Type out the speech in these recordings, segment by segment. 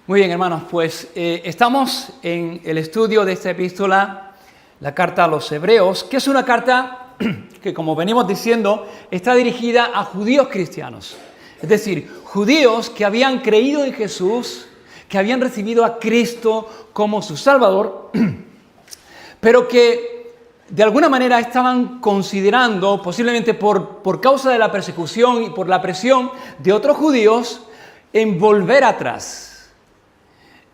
Muy bien, hermanos, pues estamos en el estudio de esta epístola, la carta a los Hebreos, que es una carta que, como venimos diciendo, está dirigida a judíos cristianos. Es decir, judíos que habían creído en Jesús, que habían recibido a Cristo como su Salvador, pero que de alguna manera estaban considerando, posiblemente por causa de la persecución y por la presión de otros judíos, en volver atrás,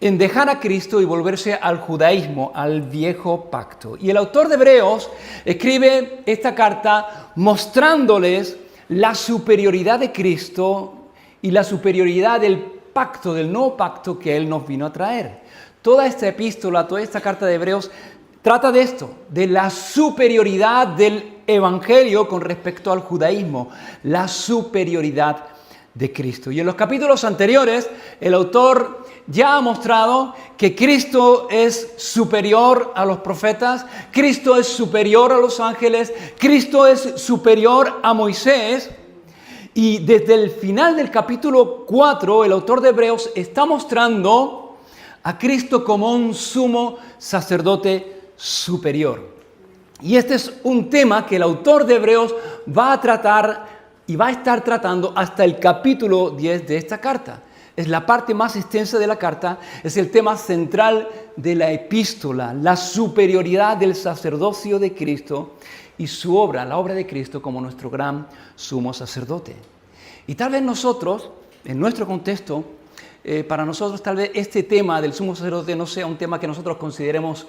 en dejar a Cristo y volverse al judaísmo, al viejo pacto. Y el autor de Hebreos escribe esta carta mostrándoles la superioridad de Cristo y la superioridad del pacto, del nuevo pacto que Él nos vino a traer. Toda esta epístola, toda esta carta de Hebreos trata de esto, de la superioridad del Evangelio con respecto al judaísmo, la superioridad de Cristo. Y en los capítulos anteriores, el autor ya ha mostrado que Cristo es superior a los profetas, Cristo es superior a los ángeles, Cristo es superior a Moisés. Y desde el final del capítulo 4, el autor de Hebreos está mostrando a Cristo como un sumo sacerdote superior. Y este es un tema que el autor de Hebreos va a tratar y va a estar tratando hasta el capítulo 10 de esta carta. Es la parte más extensa de la carta, es el tema central de la epístola, la superioridad del sacerdocio de Cristo y su obra, la obra de Cristo como nuestro gran sumo sacerdote. Y tal vez nosotros, en nuestro contexto, para nosotros tal vez este tema del sumo sacerdote no sea un tema que nosotros consideremos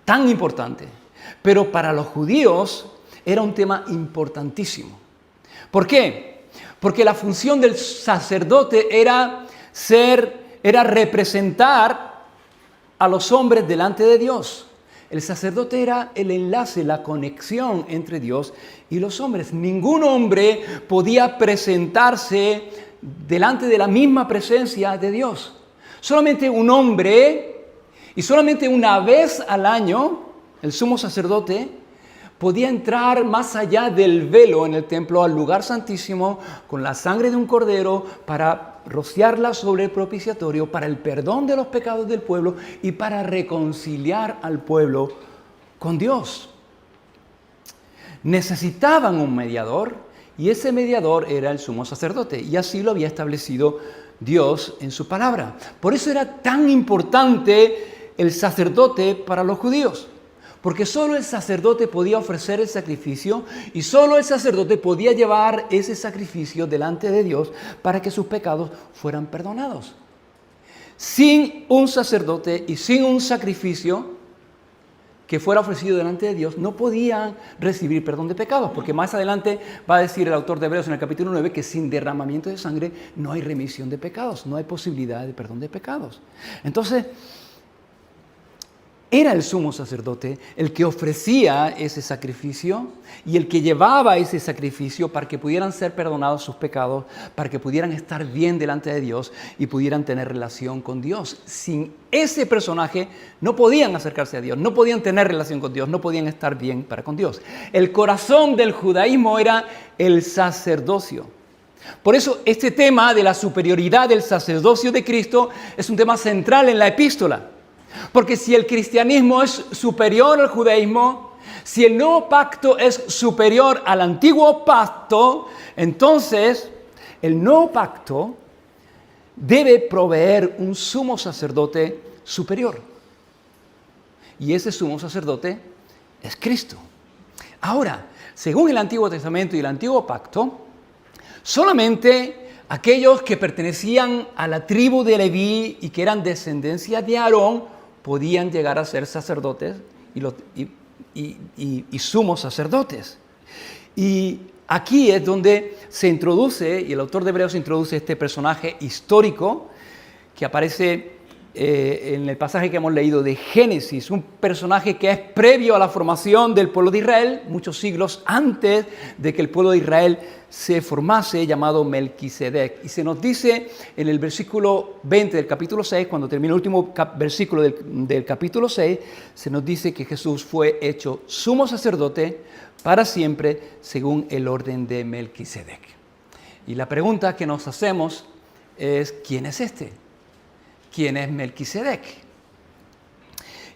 tan importante, pero para los judíos era un tema importantísimo. ¿Por qué? Porque la función del sacerdote era representar a los hombres delante de Dios. El sacerdote era el enlace, la conexión entre Dios y los hombres. Ningún hombre podía presentarse delante de la misma presencia de Dios. Solamente un hombre, y solamente una vez al año, el sumo sacerdote podía entrar más allá del velo en el templo al lugar santísimo con la sangre de un cordero para rociarla sobre el propiciatorio para el perdón de los pecados del pueblo y para reconciliar al pueblo con Dios. Necesitaban un mediador y ese mediador era el sumo sacerdote y así lo había establecido Dios en su palabra. Por eso era tan importante el sacerdote para los judíos. Porque solo el sacerdote podía ofrecer el sacrificio y solo el sacerdote podía llevar ese sacrificio delante de Dios para que sus pecados fueran perdonados. Sin un sacerdote y sin un sacrificio que fuera ofrecido delante de Dios, no podían recibir perdón de pecados. Porque más adelante va a decir el autor de Hebreos en el capítulo 9 que sin derramamiento de sangre no hay remisión de pecados, no hay posibilidad de perdón de pecados. Entonces, era el sumo sacerdote el que ofrecía ese sacrificio y el que llevaba ese sacrificio para que pudieran ser perdonados sus pecados, para que pudieran estar bien delante de Dios y pudieran tener relación con Dios. Sin ese personaje no podían acercarse a Dios, no podían tener relación con Dios, no podían estar bien para con Dios. El corazón del judaísmo era el sacerdocio. Por eso este tema de la superioridad del sacerdocio de Cristo es un tema central en la epístola. Porque si el cristianismo es superior al judaísmo, si el nuevo pacto es superior al antiguo pacto, entonces el nuevo pacto debe proveer un sumo sacerdote superior. Y ese sumo sacerdote es Cristo. Ahora, según el Antiguo Testamento y el Antiguo Pacto, solamente aquellos que pertenecían a la tribu de Leví y que eran descendencia de Aarón podían llegar a ser sacerdotes y sumos sacerdotes. Y aquí es donde se introduce, y el autor de Hebreos introduce este personaje histórico que aparece en el pasaje que hemos leído de Génesis, un personaje que es previo a la formación del pueblo de Israel, muchos siglos antes de que el pueblo de Israel se formase, llamado Melquisedec. Y se nos dice en el versículo 20 del capítulo 6, cuando termina el último versículo del capítulo 6, se nos dice que Jesús fue hecho sumo sacerdote para siempre según el orden de Melquisedec. Y la pregunta que nos hacemos es, ¿quién es este? quién es Melquisedec.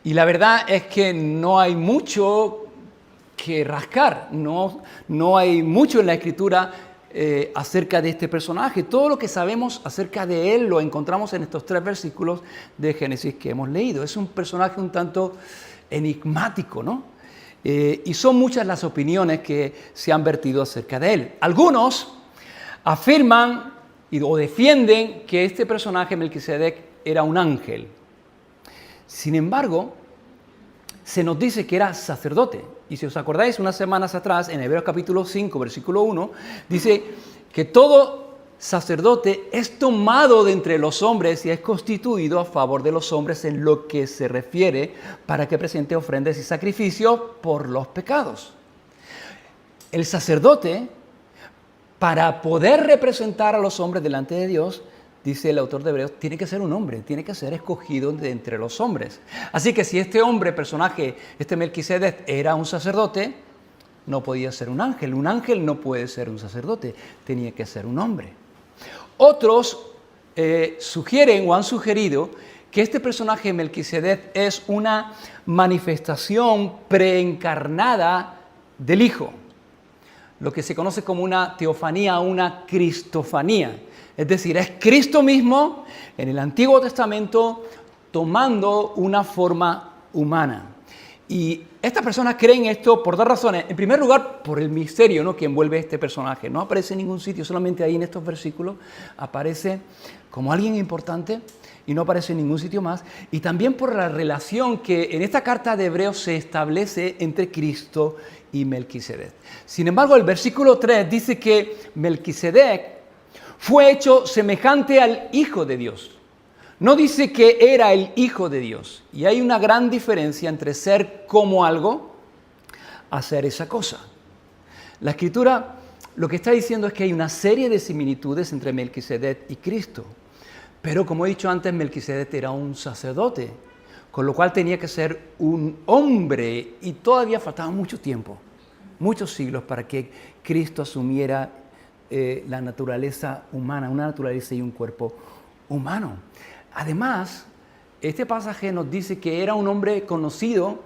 Y la verdad es que no hay mucho que rascar, no hay mucho en la Escritura acerca de este personaje. Todo lo que sabemos acerca de él lo encontramos en estos 3 versículos de Génesis que hemos leído. Es un personaje un tanto enigmático, ¿no? Y son muchas las opiniones que se han vertido acerca de él. Algunos afirman o defienden que este personaje, Melquisedec, era un ángel. Sin embargo, se nos dice que era sacerdote. Y si os acordáis, unas semanas atrás, en Hebreos capítulo 5, versículo 1, dice que todo sacerdote es tomado de entre los hombres y es constituido a favor de los hombres en lo que se refiere para que presente ofrendas y sacrificios por los pecados. El sacerdote, para poder representar a los hombres delante de Dios, dice el autor de Hebreos, tiene que ser un hombre, tiene que ser escogido de entre los hombres. Así que si este hombre, personaje, este Melquisedec, era un sacerdote, no podía ser un ángel. Un ángel no puede ser un sacerdote, tenía que ser un hombre. Otros sugieren o han sugerido que este personaje Melquisedec es una manifestación preencarnada del Hijo, lo que se conoce como una teofanía o una cristofanía. Es decir, es Cristo mismo en el Antiguo Testamento tomando una forma humana. Y estas personas creen esto por 2 razones. En primer lugar, por el misterio, ¿no?, que envuelve este personaje. No aparece en ningún sitio, solamente ahí en estos versículos aparece como alguien importante y no aparece en ningún sitio más. Y también por la relación que en esta carta de Hebreos se establece entre Cristo y Melquisedec. Sin embargo, el versículo 3 dice que Melquisedec fue hecho semejante al Hijo de Dios. No dice que era el Hijo de Dios. Y hay una gran diferencia entre ser como algo a ser esa cosa. La Escritura lo que está diciendo es que hay una serie de similitudes entre Melquisedec y Cristo. Pero como he dicho antes, Melquisedec era un sacerdote, con lo cual tenía que ser un hombre y todavía faltaba mucho tiempo, muchos siglos para que Cristo asumiera la naturaleza humana, una naturaleza y un cuerpo humano. Además, este pasaje nos dice que era un hombre conocido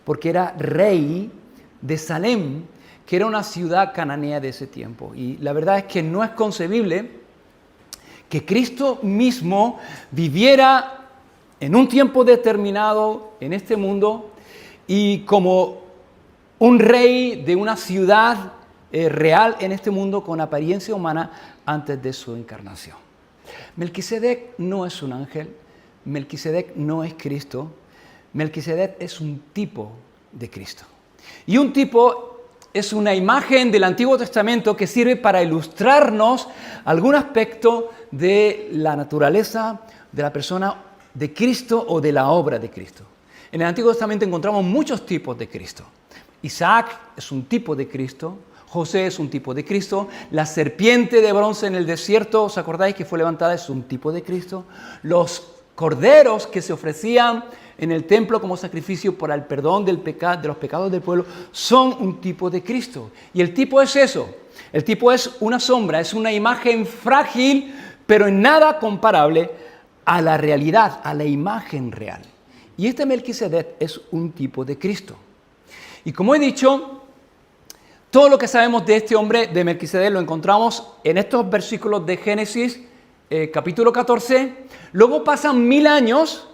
porque era rey de Salem, que era una ciudad cananea de ese tiempo. Y la verdad es que no es concebible que Cristo mismo viviera en un tiempo determinado en este mundo y como un rey de una ciudad real en este mundo con apariencia humana antes de su encarnación. Melquisedec no es un ángel, Melquisedec no es Cristo, Melquisedec es un tipo de Cristo. Y un tipo es una imagen del Antiguo Testamento que sirve para ilustrarnos algún aspecto de la naturaleza de la persona de Cristo o de la obra de Cristo. En el Antiguo Testamento encontramos muchos tipos de Cristo. Isaac es un tipo de Cristo, José es un tipo de Cristo, la serpiente de bronce en el desierto, ¿os acordáis que fue levantada? Es un tipo de Cristo. Los corderos que se ofrecían en el templo como sacrificio para el perdón de los pecados del pueblo son un tipo de Cristo. Y el tipo es eso, el tipo es una sombra, es una imagen frágil, pero en nada comparable a la realidad, a la imagen real. Y este Melquisedec es un tipo de Cristo. Y como he dicho, todo lo que sabemos de este hombre, de Melquisedec, lo encontramos en estos versículos de Génesis, capítulo 14. Luego pasan 1000 años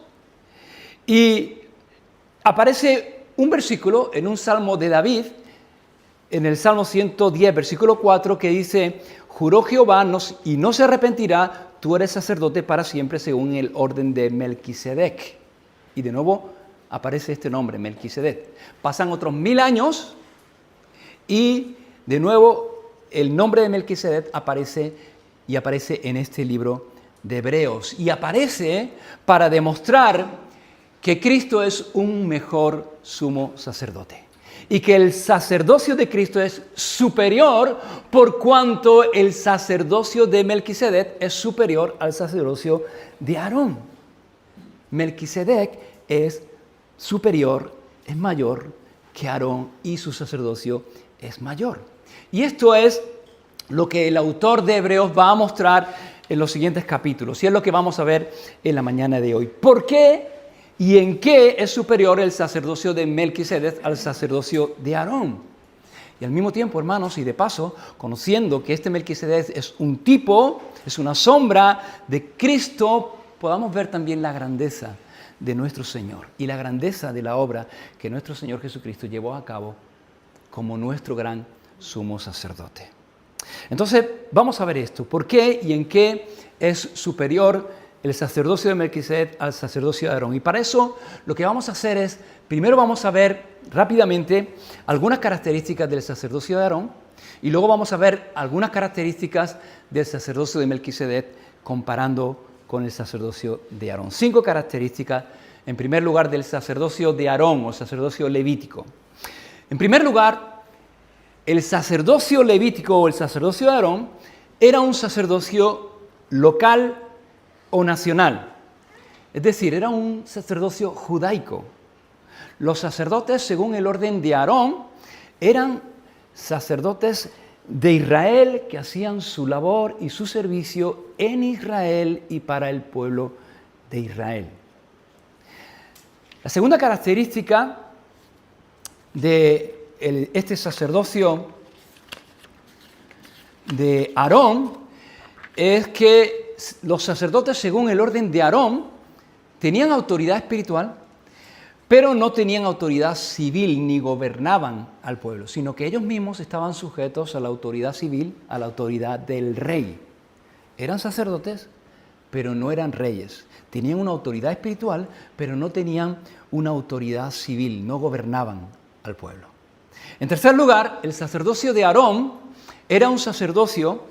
y aparece un versículo en un salmo de David, en el Salmo 110, versículo 4, que dice: juró Jehová y no se arrepentirá, tú eres sacerdote para siempre según el orden de Melquisedec. Y de nuevo aparece este nombre, Melquisedec. Pasan otros 1000 años y de nuevo el nombre de Melquisedec aparece en este libro de Hebreos. Y aparece para demostrar que Cristo es un mejor sumo sacerdote. Y que el sacerdocio de Cristo es superior por cuanto el sacerdocio de Melquisedec es superior al sacerdocio de Aarón. Melquisedec es superior, es mayor que Aarón y su sacerdocio es mayor. Y esto es lo que el autor de Hebreos va a mostrar en los siguientes capítulos, y es lo que vamos a ver en la mañana de hoy. ¿Por qué y en qué es superior el sacerdocio de Melquisedec al sacerdocio de Aarón? Y al mismo tiempo, hermanos, y de paso, conociendo que este Melquisedec es un tipo, es una sombra de Cristo, podamos ver también la grandeza de nuestro Señor y la grandeza de la obra que nuestro Señor Jesucristo llevó a cabo como nuestro gran sumo sacerdote. Entonces, vamos a ver esto. ¿Por qué y en qué es superior el sacerdocio de Melquisedec al sacerdocio de Aarón? Y para eso, lo que vamos a hacer es, primero vamos a ver rápidamente algunas características del sacerdocio de Aarón y luego vamos a ver algunas características del sacerdocio de Melquisedec comparando con el sacerdocio de Aarón. 5 características, en primer lugar, del sacerdocio de Aarón o sacerdocio levítico. En primer lugar, el sacerdocio levítico o el sacerdocio de Aarón era un sacerdocio local o nacional. Es decir, era un sacerdocio judaico. Los sacerdotes, según el orden de Aarón, eran sacerdotes de Israel que hacían su labor y su servicio en Israel y para el pueblo de Israel. La segunda característica de este sacerdocio de Aarón es que los sacerdotes, según el orden de Aarón, tenían autoridad espiritual, pero no tenían autoridad civil ni gobernaban al pueblo, sino que ellos mismos estaban sujetos a la autoridad civil, a la autoridad del rey. Eran sacerdotes, pero no eran reyes. Tenían una autoridad espiritual, pero no tenían una autoridad civil, no gobernaban al pueblo. En tercer lugar, el sacerdocio de Aarón era un sacerdocio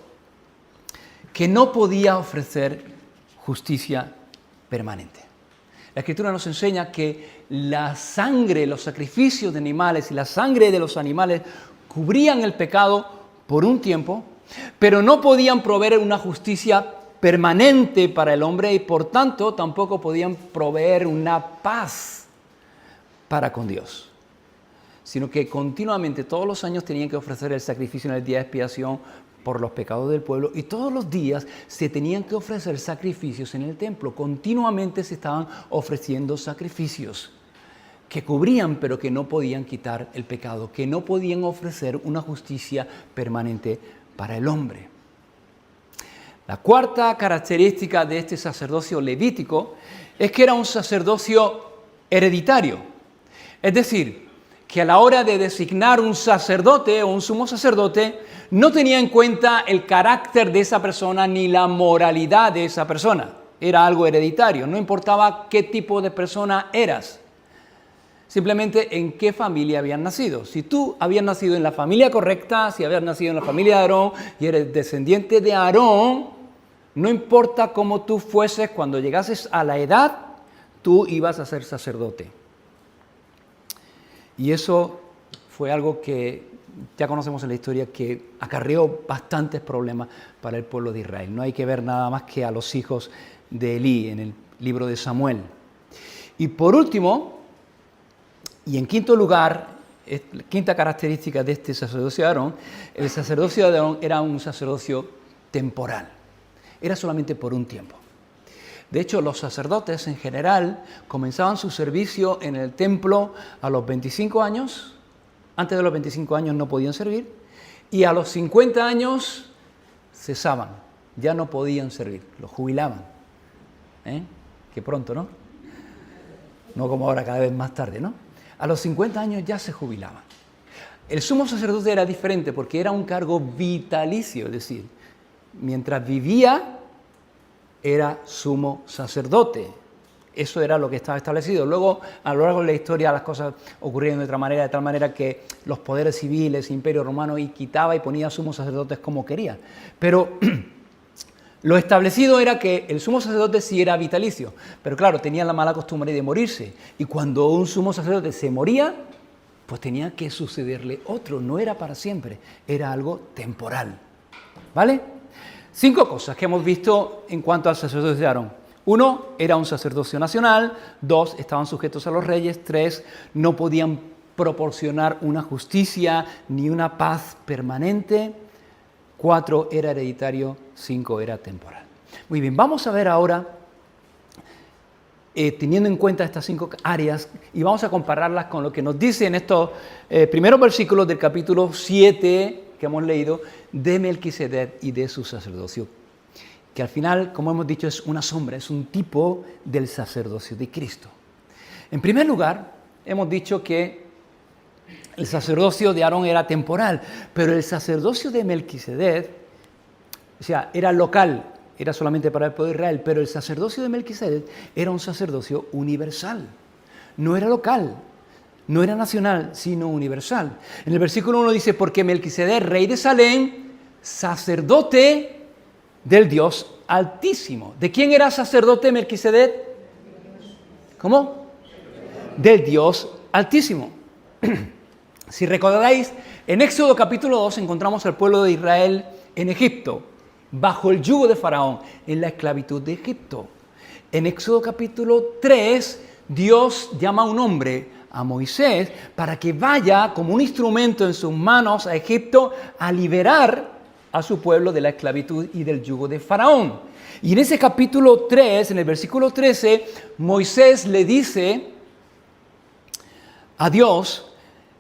que no podía ofrecer justicia permanente. La Escritura nos enseña que la sangre, los sacrificios de animales y la sangre de los animales cubrían el pecado por un tiempo, pero no podían proveer una justicia permanente para el hombre y por tanto tampoco podían proveer una paz para con Dios, sino que continuamente todos los años tenían que ofrecer el sacrificio en el día de expiación por los pecados del pueblo y todos los días se tenían que ofrecer sacrificios en el templo. Continuamente se estaban ofreciendo sacrificios que cubrían pero que no podían quitar el pecado, que no podían ofrecer una justicia permanente para el hombre. La cuarta característica de este sacerdocio levítico es que era un sacerdocio hereditario. Es decir, que a la hora de designar un sacerdote o un sumo sacerdote, no tenía en cuenta el carácter de esa persona ni la moralidad de esa persona. Era algo hereditario, no importaba qué tipo de persona eras, simplemente en qué familia habías nacido. Si tú habías nacido en la familia correcta, si habías nacido en la familia de Aarón y eres descendiente de Aarón, no importa cómo tú fueses, cuando llegases a la edad, tú ibas a ser sacerdote. Y eso fue algo que ya conocemos en la historia que acarreó bastantes problemas para el pueblo de Israel. No hay que ver nada más que a los hijos de Elí en el libro de Samuel. Y por último, y en quinto lugar, quinta característica de este sacerdocio de Aarón, el sacerdocio de Aarón era un sacerdocio temporal. Era solamente por un tiempo. De hecho, los sacerdotes en general comenzaban su servicio en el templo a los 25 años. Antes de los 25 años no podían servir. Y a los 50 años cesaban. Ya no podían servir. Los jubilaban. Qué pronto, ¿no? No como ahora, cada vez más tarde, ¿no? A los 50 años ya se jubilaban. El sumo sacerdote era diferente porque era un cargo vitalicio. Es decir, mientras vivía, era sumo sacerdote. Eso era lo que estaba establecido. Luego, a lo largo de la historia, las cosas ocurrieron de otra manera, de tal manera que los poderes civiles, Imperio Romano, y quitaba y ponía sumos sacerdotes como quería. Pero lo establecido era que el sumo sacerdote sí era vitalicio. Pero claro, tenía la mala costumbre de morirse. Y cuando un sumo sacerdote se moría, pues tenía que sucederle otro. No era para siempre, era algo temporal. ¿Vale? 5 cosas que hemos visto en cuanto al sacerdocio de Aarón. 1, era un sacerdocio nacional. 2, estaban sujetos a los reyes. 3, no podían proporcionar una justicia ni una paz permanente. 4, era hereditario. 5, era temporal. Muy bien, vamos a ver ahora, teniendo en cuenta estas 5 áreas, y vamos a compararlas con lo que nos dice en estos primeros versículos del capítulo 7 que hemos leído, de Melquisedec y de su sacerdocio, que al final, como hemos dicho, es una sombra, es un tipo del sacerdocio de Cristo. En primer lugar, hemos dicho que el sacerdocio de Aarón era temporal, pero el sacerdocio de Melquisedec, o sea, era local, era solamente para el pueblo de Israel, pero el sacerdocio de Melquisedec era un sacerdocio universal. No era local, no era nacional, sino universal. En el versículo 1 dice, porque Melquisedec, rey de Salem, sacerdote del Dios Altísimo. ¿De quién era sacerdote Melquisedec? ¿Cómo? Del Dios Altísimo. Si recordáis, en Éxodo capítulo 2 encontramos al pueblo de Israel en Egipto, bajo el yugo de Faraón, en la esclavitud de Egipto. En Éxodo capítulo 3, Dios llama a un hombre, a Moisés, para que vaya como un instrumento en sus manos a Egipto a liberar a su pueblo de la esclavitud y del yugo de Faraón. Y en ese capítulo 3, en el versículo 13, Moisés le dice a Dios,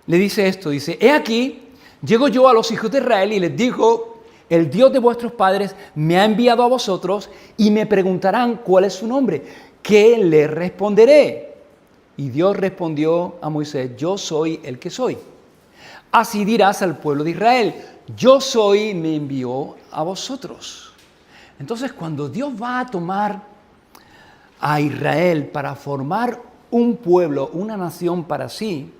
le dice esto, dice, he aquí, llego yo a los hijos de Israel y les digo, el Dios de vuestros padres me ha enviado a vosotros y me preguntarán cuál es su nombre. ¿Qué le responderé? Y Dios respondió a Moisés, yo soy el que soy. Así dirás al pueblo de Israel, yo soy, me envió a vosotros. Entonces, cuando Dios va a tomar a Israel para formar un pueblo, una nación para sí,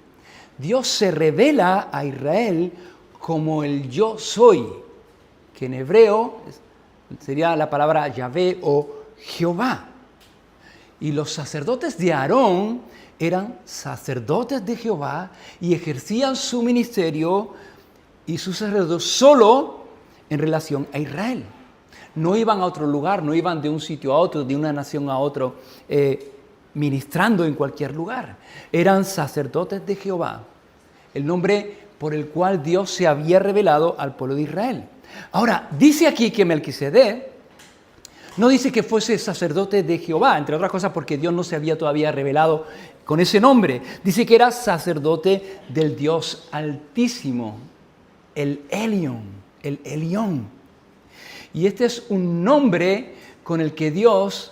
Dios se revela a Israel como el yo soy, que en hebreo sería la palabra Yahvé o Jehová. Y los sacerdotes de Aarón eran sacerdotes de Jehová y ejercían su ministerio y su sacerdocio solo en relación a Israel. No iban a otro lugar, no iban de un sitio a otro, de una nación a otro, ministrando en cualquier lugar. Eran sacerdotes de Jehová, el nombre por el cual Dios se había revelado al pueblo de Israel. Ahora, dice aquí que Melquisedec no dice que fuese sacerdote de Jehová, entre otras cosas porque Dios no se había todavía revelado con ese nombre. Dice que era sacerdote del Dios Altísimo, el Elión. Y este es un nombre con el que Dios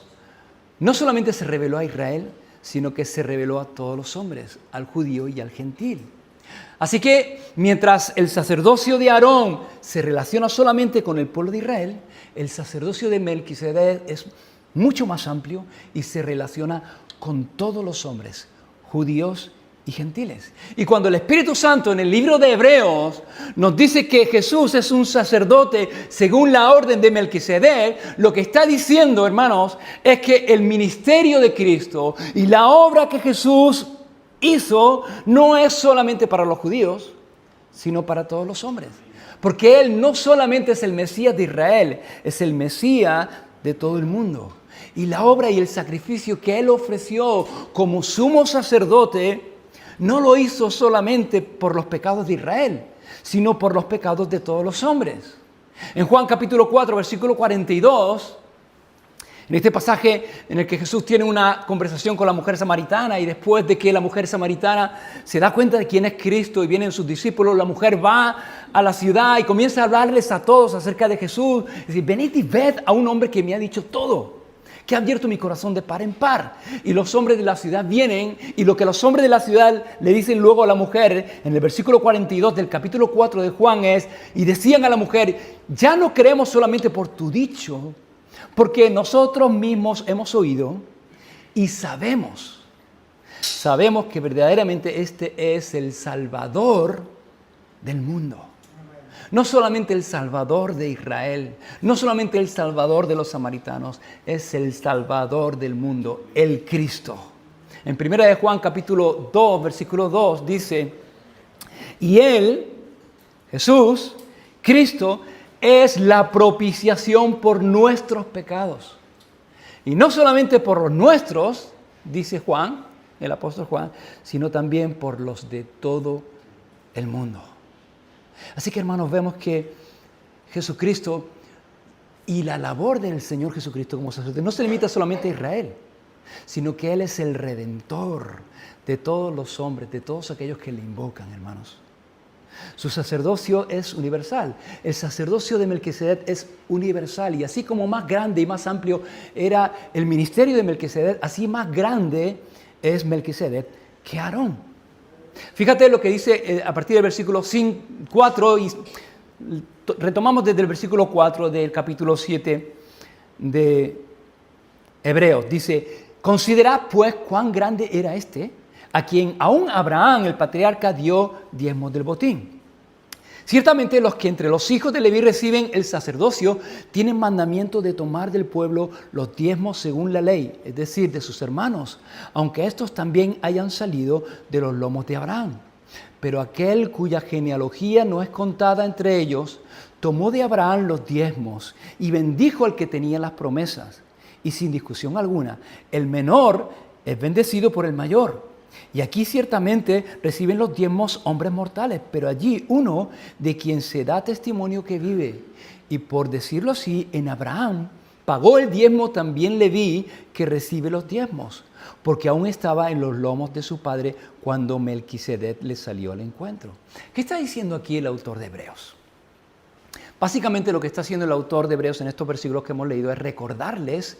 no solamente se reveló a Israel, sino que se reveló a todos los hombres, al judío y al gentil. Así que mientras el sacerdocio de Aarón se relaciona solamente con el pueblo de Israel, el sacerdocio de Melquisedec es mucho más amplio y se relaciona con todos los hombres, judíos y gentiles. Y cuando el Espíritu Santo en el libro de Hebreos nos dice que Jesús es un sacerdote según la orden de Melquisedec, lo que está diciendo, hermanos, es que el ministerio de Cristo y la obra que Jesús hizo no es solamente para los judíos, sino para todos los hombres. Porque Él no solamente es el Mesías de Israel, es el Mesías de todo el mundo. Y la obra y el sacrificio que Él ofreció como sumo sacerdote no lo hizo solamente por los pecados de Israel, sino por los pecados de todos los hombres. En Juan capítulo 4, versículo 42, en este pasaje en el que Jesús tiene una conversación con la mujer samaritana y después de que la mujer samaritana se da cuenta de quién es Cristo y vienen sus discípulos, la mujer va a la ciudad y comienza a hablarles a todos acerca de Jesús. Es decir, venid y ved a un hombre que me ha dicho todo, que ha abierto mi corazón de par en par. Y los hombres de la ciudad vienen y lo que los hombres de la ciudad le dicen luego a la mujer, en el versículo 42 del capítulo 4 de Juan es, y decían a la mujer, ya no creemos solamente por tu dicho, porque nosotros mismos hemos oído y sabemos que verdaderamente este es el Salvador del mundo. No solamente el Salvador de Israel, no solamente el Salvador de los samaritanos, es el Salvador del mundo, el Cristo. En 1 de Juan capítulo 2, versículo 2 dice, y Él, Jesús, Cristo, es la propiciación por nuestros pecados. Y no solamente por los nuestros, dice Juan, el apóstol Juan, sino también por los de todo el mundo. Así que, hermanos, vemos que Jesucristo Y la labor del Señor Jesucristo como sacerdote no se limita solamente a Israel, sino que Él es el redentor de todos los hombres, de todos aquellos que le invocan, hermanos. Su sacerdocio es universal. El sacerdocio de Melquisedec es universal. Y así como más grande y más amplio era el ministerio de Melquisedec, así más grande es Melquisedec que Aarón. Fíjate lo que dice a partir del versículo 4 y retomamos desde el versículo 4 del capítulo 7 de Hebreos. Dice, considerad pues cuán grande era a quien aún Abraham, el patriarca, dio diezmos del botín. Ciertamente los que entre los hijos de Leví reciben el sacerdocio tienen mandamiento de tomar del pueblo los diezmos según la ley, es decir, de sus hermanos, aunque estos también hayan salido de los lomos de Abraham. Pero aquel cuya genealogía no es contada entre ellos, tomó de Abraham los diezmos y bendijo al que tenía las promesas. Y sin discusión alguna, el menor es bendecido por el mayor. Y aquí ciertamente reciben los diezmos hombres mortales, pero allí uno de quien se da testimonio que vive. Y por decirlo así, en Abraham pagó el diezmo también Leví, que recibe los diezmos, porque aún estaba en los lomos de su padre cuando Melquisedec le salió al encuentro. ¿Qué está diciendo aquí el autor de Hebreos? Básicamente lo que está haciendo el autor de Hebreos en estos versículos que hemos leído es recordarles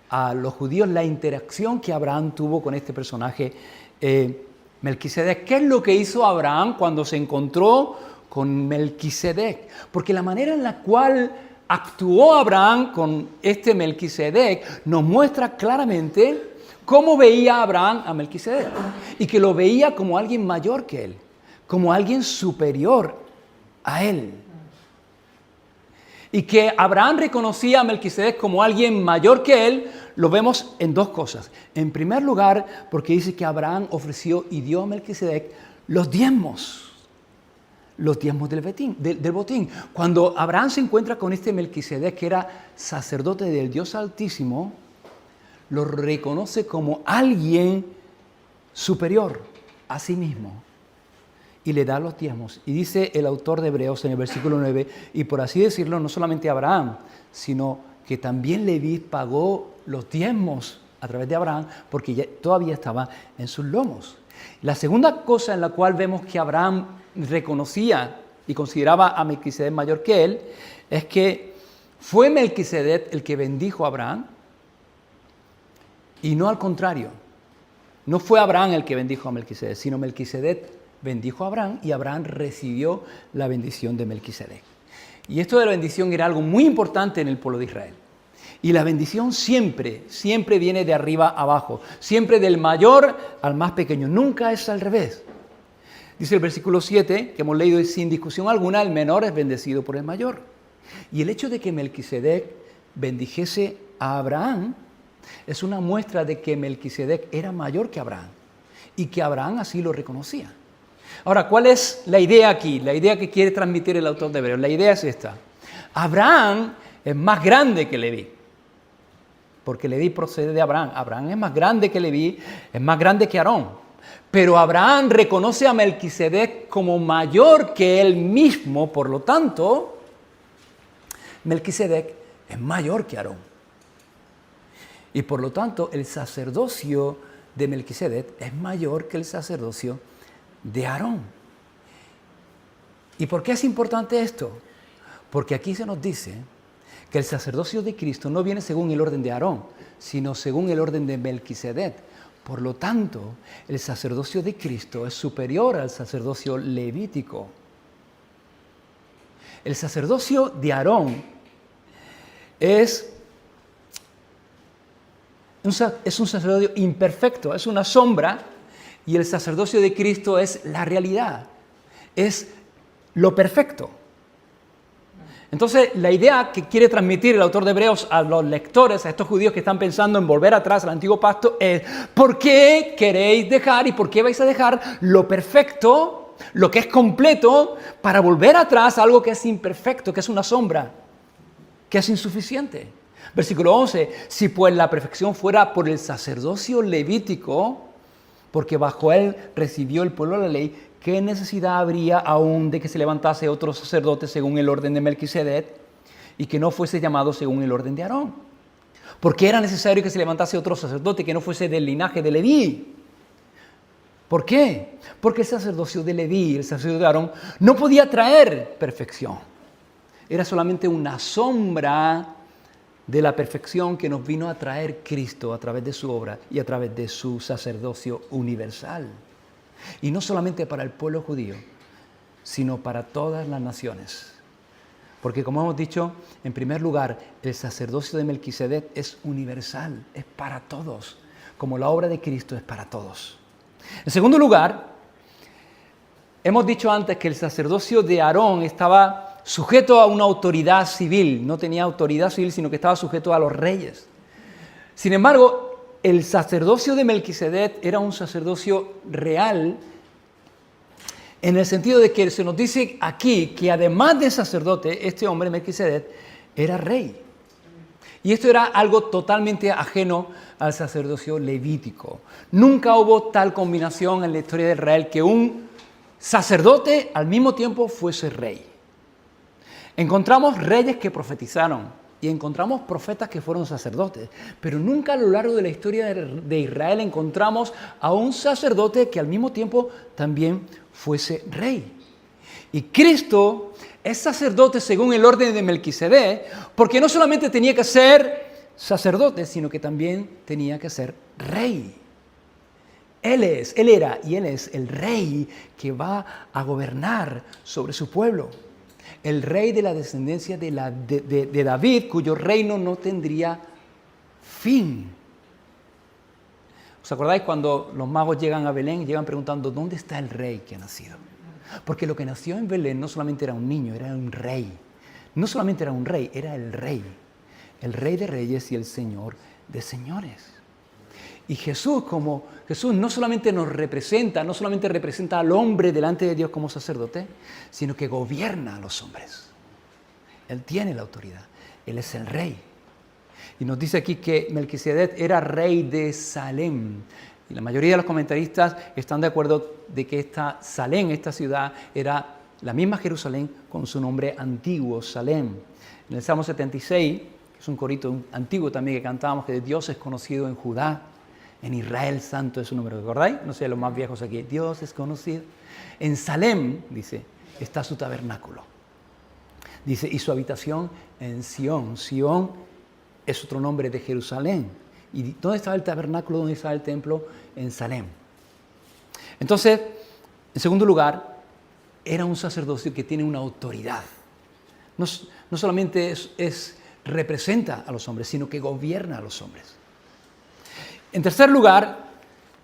a los judíos la interacción que Abraham tuvo con este personaje Melquisedec. ¿Qué es lo que hizo Abraham cuando se encontró con Melquisedec? Porque la manera en la cual actuó Abraham con este Melquisedec nos muestra claramente cómo veía Abraham a Melquisedec y que lo veía como alguien mayor que él, como alguien superior a él. Y que Abraham reconocía a Melquisedec como alguien mayor que él, lo vemos en dos cosas. En primer lugar, porque dice que Abraham ofreció y dio a Melquisedec los diezmos del botín. Cuando Abraham se encuentra con este Melquisedec, que era sacerdote del Dios Altísimo, lo reconoce como alguien superior a sí mismo. Y le da los diezmos. Y dice el autor de Hebreos en el versículo 9, y por así decirlo, no solamente Abraham, sino que también Leví pagó los diezmos a través de Abraham, porque ya todavía estaba en sus lomos. La segunda cosa en la cual vemos que Abraham reconocía y consideraba a Melquisedec mayor que él, es que fue Melquisedec el que bendijo a Abraham, y no al contrario. No fue Abraham el que bendijo a Melquisedec, sino Melquisedec bendijo a Abraham y Abraham recibió la bendición de Melquisedec. Y esto de la bendición era algo muy importante en el pueblo de Israel. Y la bendición siempre viene de arriba a abajo, siempre del mayor al más pequeño, nunca es al revés. Dice el versículo 7, que hemos leído, y sin discusión alguna, el menor es bendecido por el mayor. Y el hecho de que Melquisedec bendijese a Abraham es una muestra de que Melquisedec era mayor que Abraham y que Abraham así lo reconocía. Ahora, ¿cuál es la idea aquí? La idea que quiere transmitir el autor de Hebreos. La idea es esta. Abraham es más grande que Leví, porque Leví procede de Abraham. Abraham es más grande que Leví, es más grande que Aarón. Pero Abraham reconoce a Melquisedec como mayor que él mismo, por lo tanto, Melquisedec es mayor que Aarón. Y por lo tanto, el sacerdocio de Melquisedec es mayor que el sacerdocio de Aarón. ¿Y por qué es importante esto? Porque aquí se nos dice que el sacerdocio de Cristo no viene según el orden de Aarón, sino según el orden de Melquisedec. Por lo tanto, el sacerdocio de Cristo es superior al sacerdocio levítico. El sacerdocio de Aarón es un sacerdocio imperfecto, es una sombra. Y el sacerdocio de Cristo es la realidad, es lo perfecto. Entonces, la idea que quiere transmitir el autor de Hebreos a los lectores, a estos judíos que están pensando en volver atrás al antiguo pacto, es ¿por qué queréis dejar y por qué vais a dejar lo perfecto, lo que es completo, para volver atrás a algo que es imperfecto, que es una sombra, que es insuficiente? Versículo 11, si pues la perfección fuera por el sacerdocio levítico, porque bajo él recibió el pueblo la ley, ¿qué necesidad habría aún de que se levantase otro sacerdote según el orden de Melquisedec? y que no fuese llamado según el orden de Aarón. Porque era necesario que se levantase otro sacerdote que no fuese del linaje de Leví. ¿Por qué? Porque el sacerdocio de Leví, el sacerdocio de Aarón, no podía traer perfección. Era solamente una sombra de la perfección que nos vino a traer Cristo a través de su obra y a través de su sacerdocio universal. Y no solamente para el pueblo judío, sino para todas las naciones. Porque como hemos dicho, en primer lugar, el sacerdocio de Melquisedec es universal, es para todos, como la obra de Cristo es para todos. En segundo lugar, hemos dicho antes que el sacerdocio de Aarón estaba sujeto a una autoridad civil, no tenía autoridad civil, sino que estaba sujeto a los reyes. Sin embargo, el sacerdocio de Melquisedec era un sacerdocio real, en el sentido de que se nos dice aquí que además de sacerdote, este hombre Melquisedec era rey. Y esto era algo totalmente ajeno al sacerdocio levítico. Nunca hubo tal combinación en la historia de Israel que un sacerdote al mismo tiempo fuese rey. Encontramos reyes que profetizaron y encontramos profetas que fueron sacerdotes, pero nunca a lo largo de la historia de Israel encontramos a un sacerdote que al mismo tiempo también fuese rey. Y Cristo es sacerdote según el orden de Melquisedec, porque no solamente tenía que ser sacerdote, sino que también tenía que ser rey. Él era y Él es el rey que va a gobernar sobre su pueblo. El rey de la descendencia de David, cuyo reino no tendría fin. ¿Os acordáis cuando los magos llegan a Belén y llegan preguntando ¿dónde está el rey que ha nacido? Porque lo que nació en Belén no solamente era un niño, era un rey. No solamente era un rey, era el rey de reyes y el señor de señores. Y Jesús no solamente nos representa, no solamente representa al hombre delante de Dios como sacerdote, sino que gobierna a los hombres. Él tiene la autoridad, Él es el rey. Y nos dice aquí que Melquisedec era rey de Salem. Y la mayoría de los comentaristas están de acuerdo de que esta Salem, esta ciudad, era la misma Jerusalén con su nombre antiguo, Salem. En el Salmo 76, que es un corito antiguo también que cantábamos, que Dios es conocido en Judá, en Israel santo es su nombre, ¿recordáis? No sé, los más viejos aquí. Dios es conocido. En Salem, dice, está su tabernáculo. Dice, y su habitación en Sión. Sión es otro nombre de Jerusalén. ¿Y dónde estaba el tabernáculo? ¿Dónde estaba el templo? En Salem. Entonces, en segundo lugar, era un sacerdocio que tiene una autoridad. No solamente representa a los hombres, sino que gobierna a los hombres. En tercer lugar,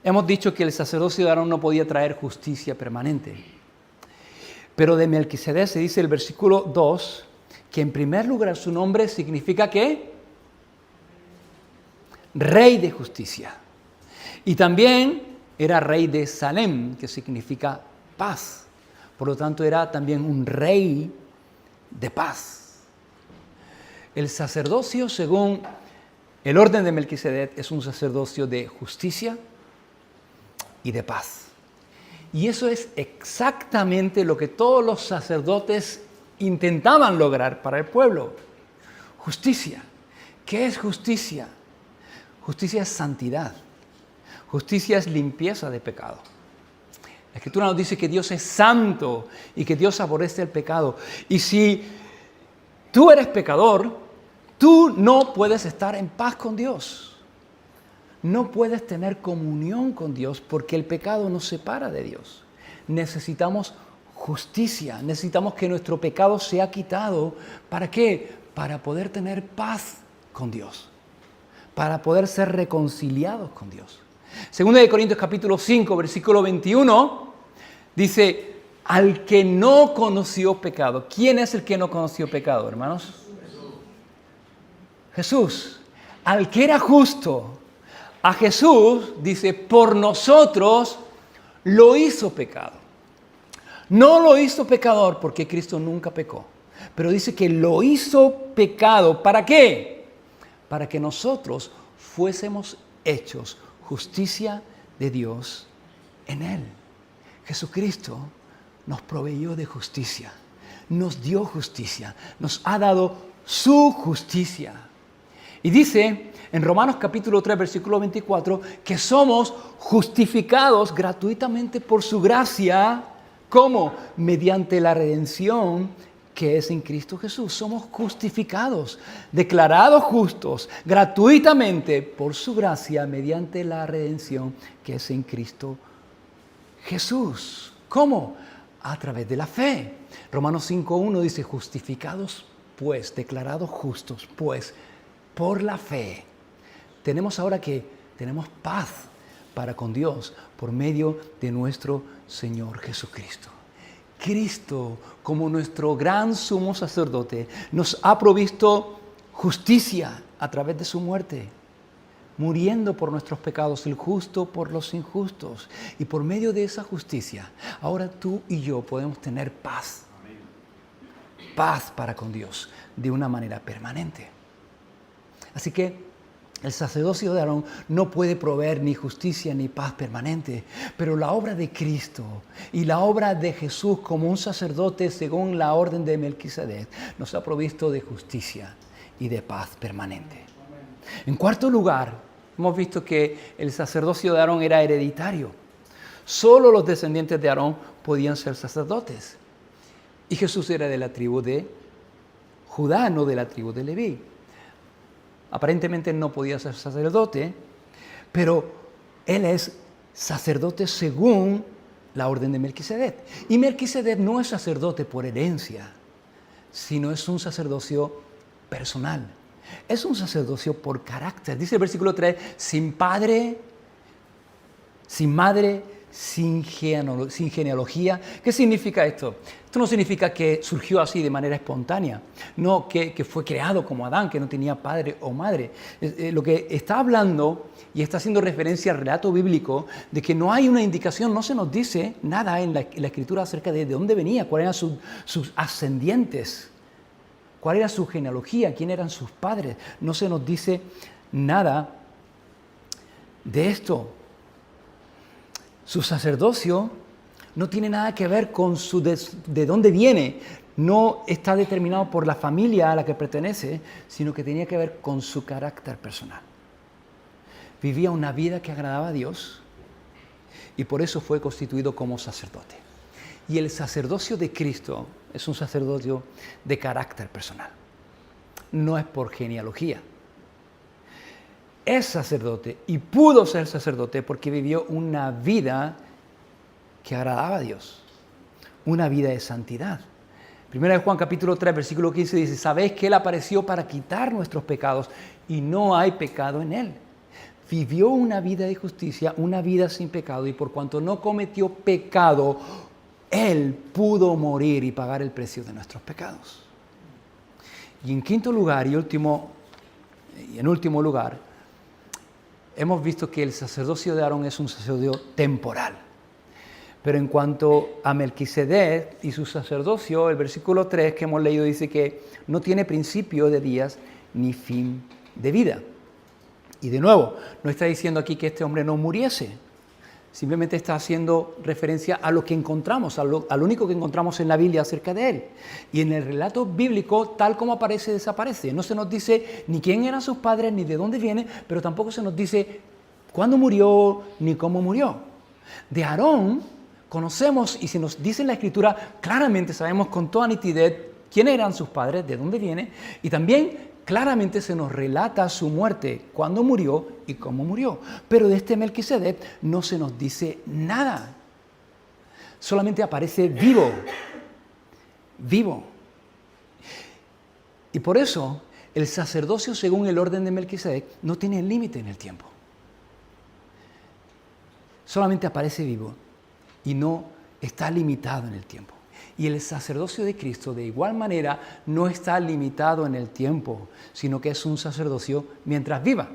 hemos dicho que el sacerdocio de Aarón no podía traer justicia permanente. Pero de Melquisedec se dice el versículo 2, que en primer lugar su nombre significa ¿qué? Rey de justicia. Y también era rey de Salem, que significa paz. Por lo tanto, era también un rey de paz. El sacerdocio, según el orden de Melquisedec, es un sacerdocio de justicia y de paz. Y eso es exactamente lo que todos los sacerdotes intentaban lograr para el pueblo. Justicia. ¿Qué es justicia? Justicia es santidad. Justicia es limpieza de pecado. La Escritura nos dice que Dios es santo y que Dios aborrece el pecado. Y si tú eres pecador, tú no puedes estar en paz con Dios. No puedes tener comunión con Dios porque el pecado nos separa de Dios. Necesitamos justicia, necesitamos que nuestro pecado sea quitado. ¿Para qué? Para poder tener paz con Dios, para poder ser reconciliados con Dios. Segunda de Corintios capítulo 5, versículo 21, dice, al que no conoció pecado. ¿Quién es el que no conoció pecado, hermanos? Jesús. Al que era justo. A Jesús, dice, por nosotros lo hizo pecado. No lo hizo pecador porque Cristo nunca pecó. Pero dice que lo hizo pecado. ¿Para qué? Para que nosotros fuésemos hechos justicia de Dios en Él. Jesucristo nos proveyó de justicia. Nos dio justicia. Nos ha dado su justicia. Y dice en Romanos capítulo 3, versículo 24, que somos justificados gratuitamente por su gracia. ¿Cómo? Mediante la redención que es en Cristo Jesús. Somos justificados, declarados justos gratuitamente por su gracia mediante la redención que es en Cristo Jesús. ¿Cómo? A través de la fe. Romanos 5.1 dice, justificados pues, declarados justos pues, por la fe. Tenemos ahora que tenemos paz para con Dios por medio de nuestro Señor Jesucristo. Cristo, como nuestro gran sumo sacerdote, nos ha provisto justicia a través de su muerte, muriendo por nuestros pecados, el justo por los injustos. Y por medio de esa justicia, ahora tú y yo podemos tener paz. Paz para con Dios de una manera permanente. Así que el sacerdocio de Aarón no puede proveer ni justicia ni paz permanente, pero la obra de Cristo y la obra de Jesús como un sacerdote según la orden de Melquisedec nos ha provisto de justicia y de paz permanente. En cuarto lugar, hemos visto que el sacerdocio de Aarón era hereditario. Solo los descendientes de Aarón podían ser sacerdotes. Y Jesús era de la tribu de Judá, no de la tribu de Leví. Aparentemente no podía ser sacerdote, pero él es sacerdote según la orden de Melquisedec. Y Melquisedec no es sacerdote por herencia, sino es un sacerdocio personal. Es un sacerdocio por carácter. Dice el versículo 3, sin padre, sin madre, sin genealogía. ¿Qué significa esto? Esto no significa que surgió así de manera espontánea, no que fue creado como Adán, que no tenía padre o madre. Lo que está hablando y está haciendo referencia al relato bíblico de que no hay una indicación, no se nos dice nada en la Escritura acerca de dónde venía, cuáles eran sus ascendientes, cuál era su genealogía, quién eran sus padres. No se nos dice nada de esto. Su sacerdocio no tiene nada que ver con de dónde viene, no está determinado por la familia a la que pertenece, sino que tenía que ver con su carácter personal. Vivía una vida que agradaba a Dios y por eso fue constituido como sacerdote. Y el sacerdocio de Cristo es un sacerdocio de carácter personal, no es por genealogía. Es sacerdote y pudo ser sacerdote porque vivió una vida que agradaba a Dios, una vida de santidad. Primera de Juan capítulo 3, versículo 15 dice, sabéis que Él apareció para quitar nuestros pecados y no hay pecado en Él. Vivió una vida de justicia, una vida sin pecado y por cuanto no cometió pecado, Él pudo morir y pagar el precio de nuestros pecados. Y en quinto lugar y en último lugar, hemos visto que el sacerdocio de Aarón es un sacerdocio temporal. Pero en cuanto a Melquisedec y su sacerdocio, el versículo 3 que hemos leído dice que no tiene principio de días ni fin de vida. Y de nuevo, no está diciendo aquí que este hombre no muriese. Simplemente está haciendo referencia a lo que encontramos, a lo único que encontramos en la Biblia acerca de él. Y en el relato bíblico, tal como aparece, desaparece. No se nos dice ni quién eran sus padres, ni de dónde viene, pero tampoco se nos dice cuándo murió, ni cómo murió. De Aarón conocemos, y se nos dice en la Escritura, claramente sabemos con toda nitidez quiénes eran sus padres, de dónde viene, y también claramente se nos relata su muerte, cuándo murió y cómo murió. Pero de este Melquisedec no se nos dice nada. Solamente aparece vivo. Vivo. Y por eso el sacerdocio según el orden de Melquisedec no tiene límite en el tiempo. Solamente aparece vivo y no está limitado en el tiempo. Y el sacerdocio de Cristo de igual manera no está limitado en el tiempo, sino que es un sacerdocio mientras viva.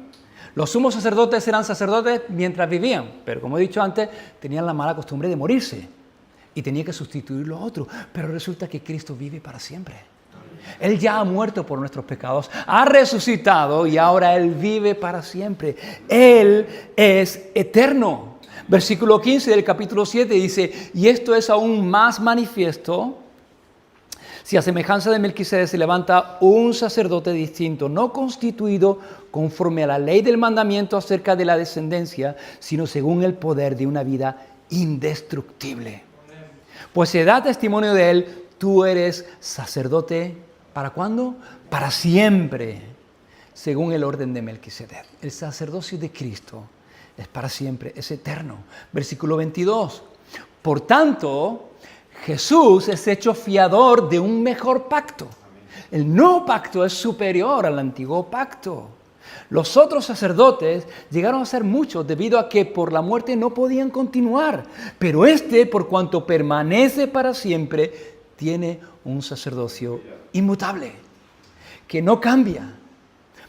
Los sumos sacerdotes eran sacerdotes mientras vivían, pero como he dicho antes, tenían la mala costumbre de morirse y tenía que sustituir los otros. Pero resulta que Cristo vive para siempre. Él ya ha muerto por nuestros pecados, ha resucitado y ahora Él vive para siempre. Él es eterno. Versículo 15 del capítulo 7 dice, y esto es aún más manifiesto Si a semejanza de Melquisedec se levanta un sacerdote distinto, no constituido conforme a la ley del mandamiento acerca de la descendencia, sino según el poder de una vida indestructible. Pues se da testimonio de él, tú eres sacerdote, ¿para cuándo? Para siempre, según el orden de Melquisedec. El sacerdocio de Cristo es para siempre, es eterno. Versículo 22. Por tanto, Jesús es hecho fiador de un mejor pacto. El nuevo pacto es superior al antiguo pacto. Los otros sacerdotes llegaron a ser muchos debido a que por la muerte no podían continuar. Pero este, por cuanto permanece para siempre, tiene un sacerdocio inmutable, que no cambia,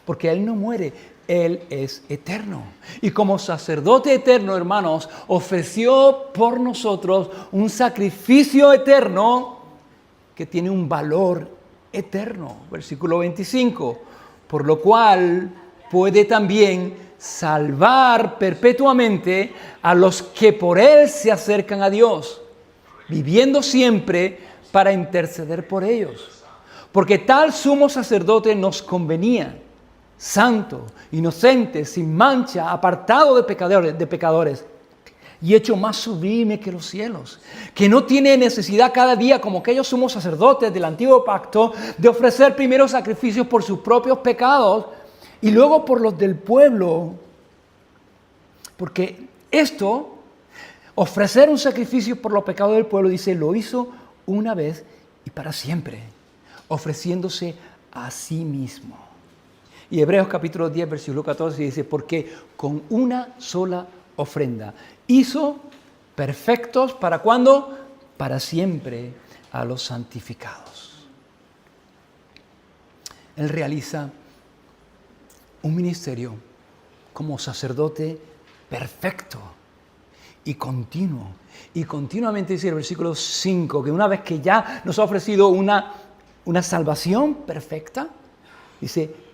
porque Él no muere, Él es eterno. Y como sacerdote eterno, hermanos, ofreció por nosotros un sacrificio eterno que tiene un valor eterno. Versículo 25. Por lo cual puede también salvar perpetuamente a los que por Él se acercan a Dios, viviendo siempre para interceder por ellos. Porque tal sumo sacerdote nos convenía, santo, inocente, sin mancha, apartado de pecadores, y hecho más sublime que los cielos, que no tiene necesidad cada día, como aquellos sumos sacerdotes del antiguo pacto, de ofrecer primero sacrificios por sus propios pecados y luego por los del pueblo. Porque esto, ofrecer un sacrificio por los pecados del pueblo, dice, lo hizo una vez y para siempre, ofreciéndose a sí mismo. Y Hebreos capítulo 10, versículo 14 dice, porque con una sola ofrenda hizo perfectos, ¿para cuándo? Para siempre a los santificados. Él realiza un ministerio como sacerdote perfecto y continuo. Y continuamente dice el versículo 5, que una vez que ya nos ha ofrecido una salvación perfecta, dice,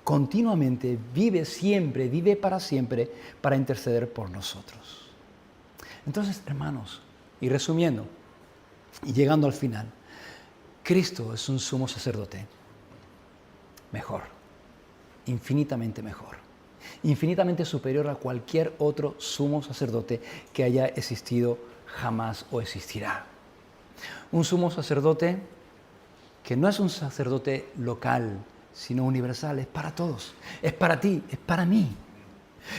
continuamente vive siempre, vive para siempre, para interceder por nosotros. Entonces, hermanos, y resumiendo, y llegando al final, Cristo es un sumo sacerdote mejor, infinitamente mejor, infinitamente superior a cualquier otro sumo sacerdote que haya existido jamás o existirá. Un sumo sacerdote que no es un sacerdote local, sino universal, es para todos, es para ti, es para mí,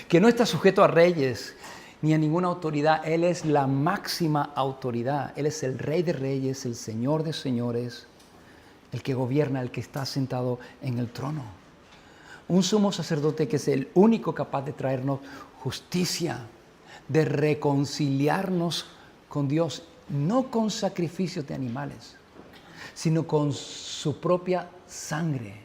que no está sujeto a reyes ni a ninguna autoridad. Él es la máxima autoridad, Él es el Rey de Reyes, el Señor de Señores, el que gobierna, el que está sentado en el trono. Un sumo sacerdote que es el único capaz de traernos justicia, de reconciliarnos con Dios, no con sacrificios de animales, sino con su propia sangre.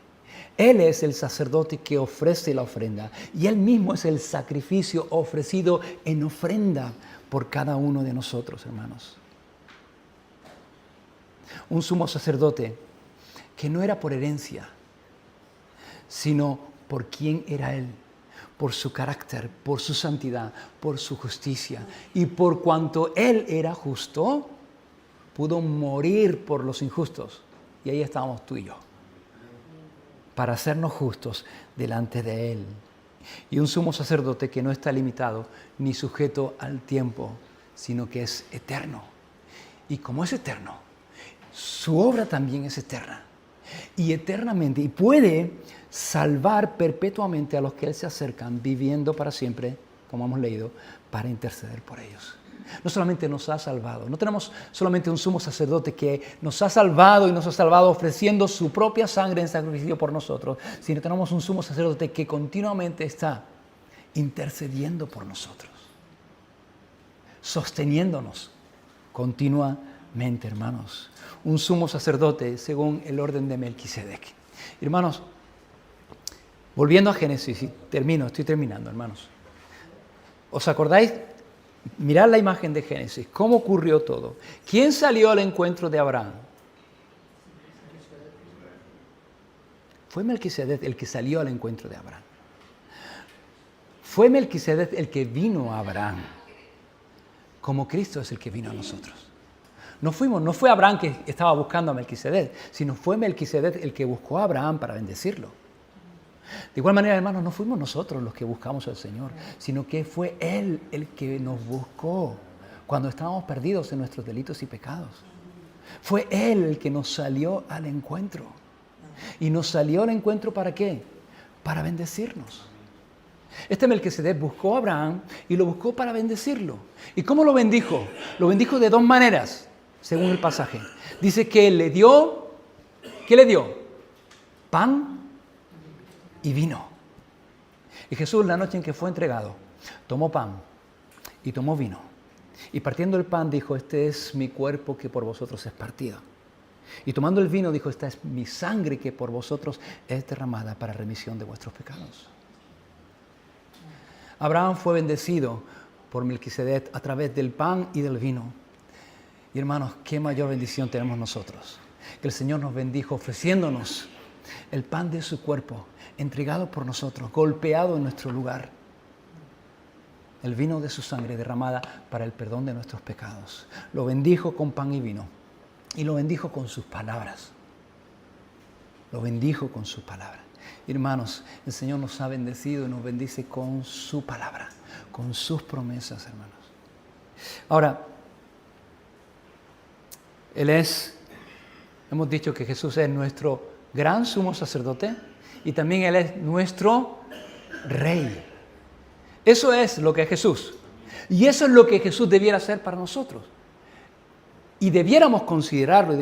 Él es el sacerdote que ofrece la ofrenda y Él mismo es el sacrificio ofrecido en ofrenda por cada uno de nosotros, hermanos. Un sumo sacerdote que no era por herencia, sino por quién era Él, por su carácter, por su santidad, por su justicia. Y por cuanto Él era justo, pudo morir por los injustos. Y ahí estábamos tú y yo, para hacernos justos delante de Él. Y un sumo sacerdote que no está limitado ni sujeto al tiempo, sino que es eterno. Y como es eterno, su obra también es eterna. Y eternamente, y puede salvar perpetuamente a los que Él se acercan, viviendo para siempre, como hemos leído, para interceder por ellos. No solamente nos ha salvado, no tenemos solamente un sumo sacerdote que nos ha salvado y nos ha salvado ofreciendo su propia sangre en sacrificio por nosotros, sino tenemos un sumo sacerdote que continuamente está intercediendo por nosotros, sosteniéndonos continuamente, hermanos. Un sumo sacerdote según el orden de Melquisedec. Hermanos, volviendo a Génesis, y estoy terminando, hermanos. ¿Os acordáis? Mirad la imagen de Génesis, cómo ocurrió todo. ¿Quién salió al encuentro de Abraham? Fue Melquisedec el que salió al encuentro de Abraham. Fue Melquisedec el que vino a Abraham, como Cristo es el que vino a nosotros. No fue Abraham que estaba buscando a Melquisedec, sino fue Melquisedec el que buscó a Abraham para bendecirlo. De igual manera, hermanos, no fuimos nosotros los que buscamos al Señor, sino que fue Él el que nos buscó cuando estábamos perdidos en nuestros delitos y pecados. Fue Él el que nos salió al encuentro. ¿Y nos salió al encuentro para qué? Para bendecirnos. Este Melquisedec buscó a Abraham y lo buscó para bendecirlo. ¿Y cómo lo bendijo? Lo bendijo de dos maneras, según el pasaje. Dice que le dio, ¿qué le dio? Pan y vino. Y Jesús, la noche en que fue entregado, tomó pan y tomó vino. Y partiendo el pan dijo, este es mi cuerpo que por vosotros es partido. Y tomando el vino dijo, esta es mi sangre que por vosotros es derramada para remisión de vuestros pecados. Abraham fue bendecido por Melquisedec a través del pan y del vino. Y hermanos, qué mayor bendición tenemos nosotros. Que el Señor nos bendijo ofreciéndonos el pan de su cuerpo, entregado por nosotros, golpeado en nuestro lugar. El vino de su sangre derramada para el perdón de nuestros pecados. Lo bendijo con pan y vino. Y lo bendijo con sus palabras. Lo bendijo con sus palabras. Hermanos, el Señor nos ha bendecido y nos bendice con su palabra, con sus promesas, hermanos. Ahora, hemos dicho que Jesús es nuestro gran sumo sacerdote y también Él es nuestro Rey. Eso es lo que es Jesús. Y eso es lo que Jesús debiera ser para nosotros. Y debiéramos considerarlo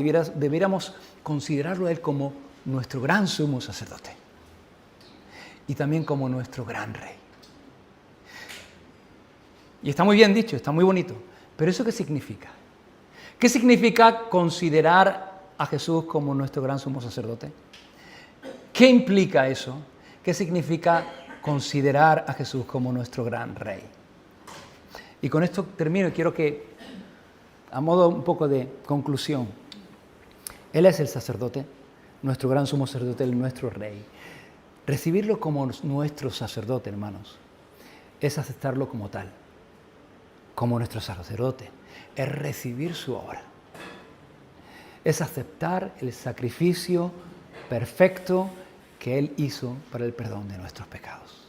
a Él como nuestro gran sumo sacerdote. Y también como nuestro gran Rey. Y está muy bien dicho, está muy bonito. Pero ¿eso qué significa? ¿Qué significa considerar a Jesús como nuestro gran sumo sacerdote? ¿Qué implica eso? ¿Qué significa considerar a Jesús como nuestro gran Rey? Y con esto termino y quiero que, a modo un poco de conclusión, Él es el sacerdote, nuestro gran sumo sacerdote, nuestro Rey. Recibirlo como nuestro sacerdote, hermanos, es aceptarlo como tal, como nuestro sacerdote. Es recibir su obra. Es aceptar el sacrificio perfecto que Él hizo para el perdón de nuestros pecados.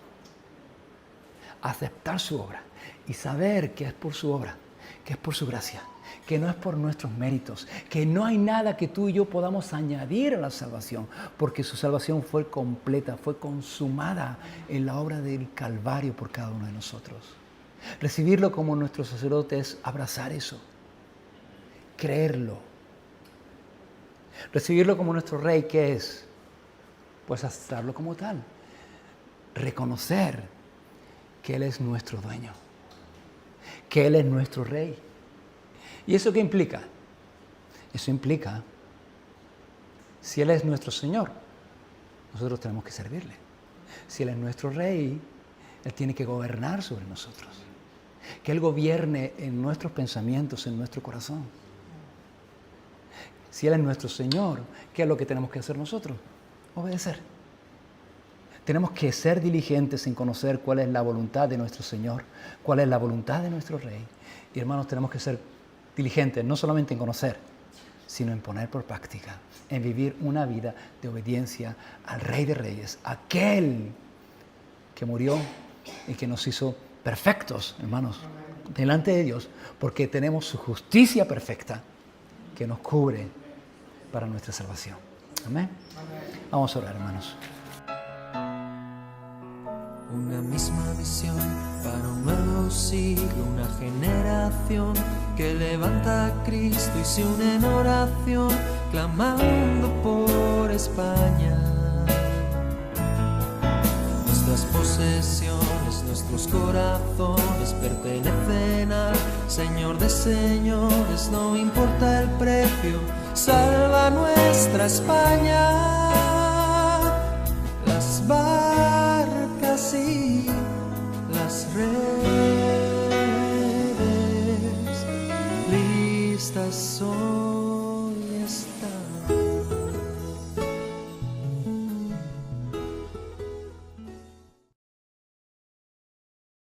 Aceptar su obra y saber que es por su obra, que es por su gracia, que no es por nuestros méritos, que no hay nada que tú y yo podamos añadir a la salvación, porque su salvación fue completa, fue consumada en la obra del Calvario por cada uno de nosotros. Recibirlo como nuestro sacerdote es abrazar eso, creerlo. Recibirlo como nuestro Rey, ¿qué es? Pues aceptarlo como tal, reconocer que Él es nuestro dueño, que Él es nuestro Rey. ¿Y eso qué implica? Eso implica, si Él es nuestro Señor, nosotros tenemos que servirle. Si Él es nuestro Rey, Él tiene que gobernar sobre nosotros. Que Él gobierne en nuestros pensamientos, en nuestro corazón. Si Él es nuestro Señor, ¿qué es lo que tenemos que hacer nosotros? Obedecer. Tenemos que ser diligentes en conocer cuál es la voluntad de nuestro Señor, cuál es la voluntad de nuestro Rey. Y hermanos, tenemos que ser diligentes, no solamente en conocer, sino en poner por práctica, en vivir una vida de obediencia al Rey de Reyes, aquel que murió y que nos hizo perfectos, hermanos, delante de Dios, porque tenemos su justicia perfecta que nos cubre para nuestra salvación. Amén. Vamos a orar, hermanos. Una misma visión para un nuevo siglo, una generación que levanta a Cristo y se une en oración, clamando por España. Nuestras posesiones, nuestros corazones pertenecen al Señor de señores, no importa el precio, salva nuestra España.